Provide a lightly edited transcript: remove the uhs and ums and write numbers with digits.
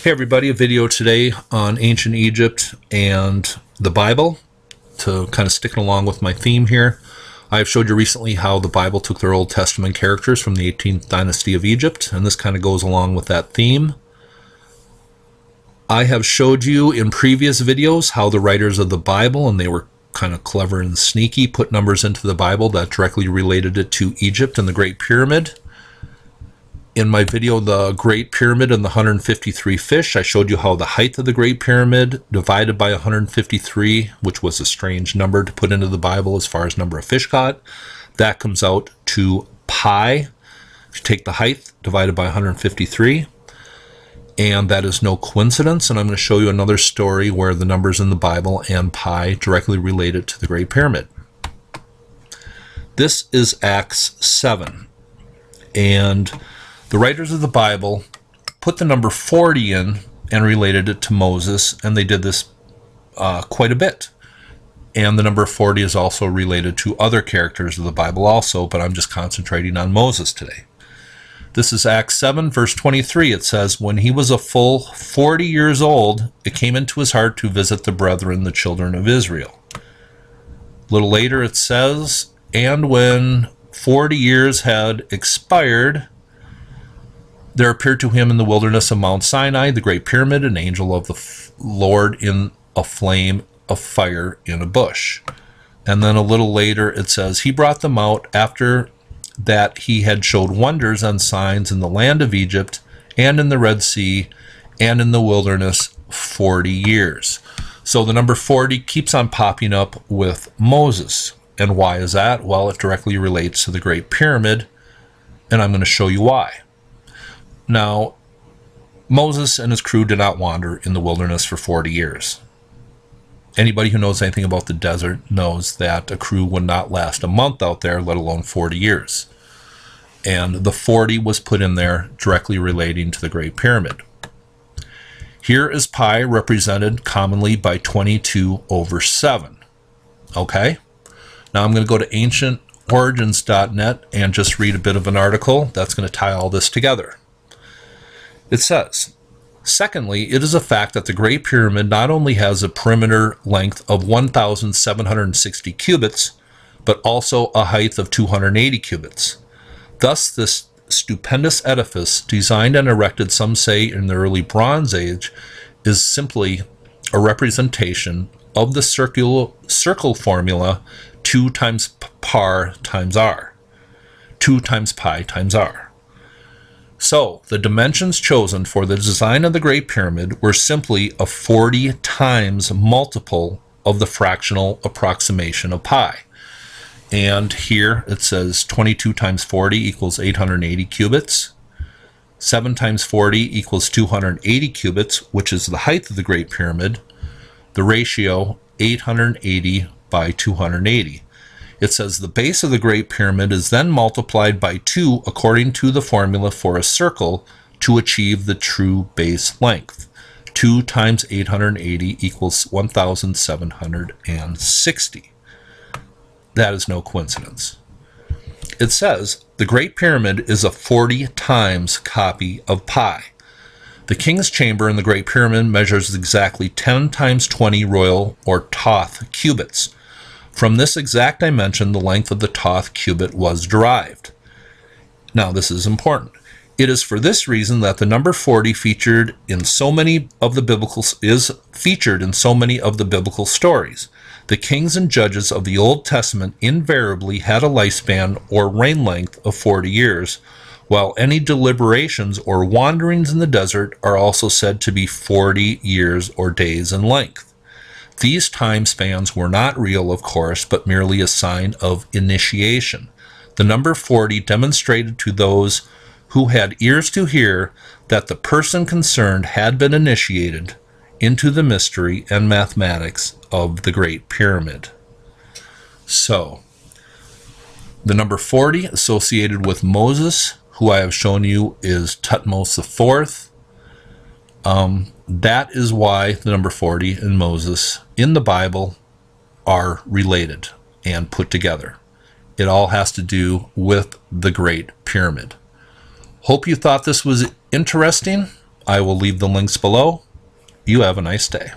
Hey everybody, a video today on ancient Egypt and the Bible to kind of stick along with my theme here. I've showed you recently how the Bible took their Old Testament characters from the 18th dynasty of Egypt, and this kind of goes along with that theme. I have showed you in previous videos how the writers of the Bible, and they were kind of clever and sneaky, put numbers into the Bible that directly related it to Egypt and the Great Pyramid. In my video, The Great Pyramid and the 153 Fish, I showed you how the height of the Great Pyramid divided by 153, which was a strange number to put into the Bible as far as number of fish caught, that comes out to pi. If you take the height divided by 153, and that is no coincidence, and I'm going to show you another story where the numbers in the Bible and pi directly related to the Great Pyramid. This is Acts 7, and the writers of the Bible put the number 40 in and related it to Moses, and they did this quite a bit. And the number 40 is also related to other characters of the Bible also, but I'm just concentrating on Moses today. This is Acts 7, verse 23. It says, "When he was a full 40 years old, it came into his heart to visit the brethren, the children of Israel." A little later it says, "And when 40 years had expired, there appeared to him in the wilderness of Mount Sinai, the Great Pyramid, an angel of the Lord in a flame of fire in a bush." And then a little later it says, "He brought them out after that he had showed wonders and signs in the land of Egypt and in the Red Sea and in the wilderness 40 years. So the number 40 keeps on popping up with Moses. And why is that? Well, it directly relates to the Great Pyramid, and I'm going to show you why. Now, Moses and his crew did not wander in the wilderness for 40 years. Anybody who knows anything about the desert knows that a crew would not last a month out there, let alone 40 years. And the 40 was put in there directly relating to the Great Pyramid. Here is pi represented commonly by 22/7. Okay? Now I'm going to go to ancientorigins.net and just read a bit of an article that's going to tie all this together. It says, "Secondly, it is a fact that the Great Pyramid not only has a perimeter length of 1,760 cubits, but also a height of 280 cubits. Thus, this stupendous edifice, designed and erected, some say, in the early Bronze Age, is simply a representation of the circle formula 2 times par times r. 2 times pi times r. So, the dimensions chosen for the design of the Great Pyramid were simply a 40 times multiple of the fractional approximation of pi." And here it says 22 times 40 equals 880 cubits. 7 times 40 equals 280 cubits, which is the height of the Great Pyramid. The ratio 880 by 280. It says the base of the Great Pyramid is then multiplied by 2 according to the formula for a circle to achieve the true base length. 2 times 880 equals 1,760. That is no coincidence. It says the Great Pyramid is a 40 times copy of pi. The King's Chamber in the Great Pyramid measures exactly 10 times 20 royal or Thoth cubits. From this exact dimension, the length of the Thoth cubit was derived. Now, this is important. It is for this reason that the number 40 featured in so many of the biblical stories. The kings and judges of the Old Testament invariably had a lifespan or reign length of 40 years, while any deliberations or wanderings in the desert are also said to be 40 years or days in length. These time spans were not real, of course, but merely a sign of initiation. The number 40 demonstrated to those who had ears to hear that the person concerned had been initiated into the mystery and mathematics of the Great Pyramid. So, the number 40 associated with Moses, who I have shown you is Thutmose IV. That is why the number 40 and Moses in the Bible are related and put together. It all has to do with the Great Pyramid. Hope you thought this was interesting. I will leave the links below. You have a nice day.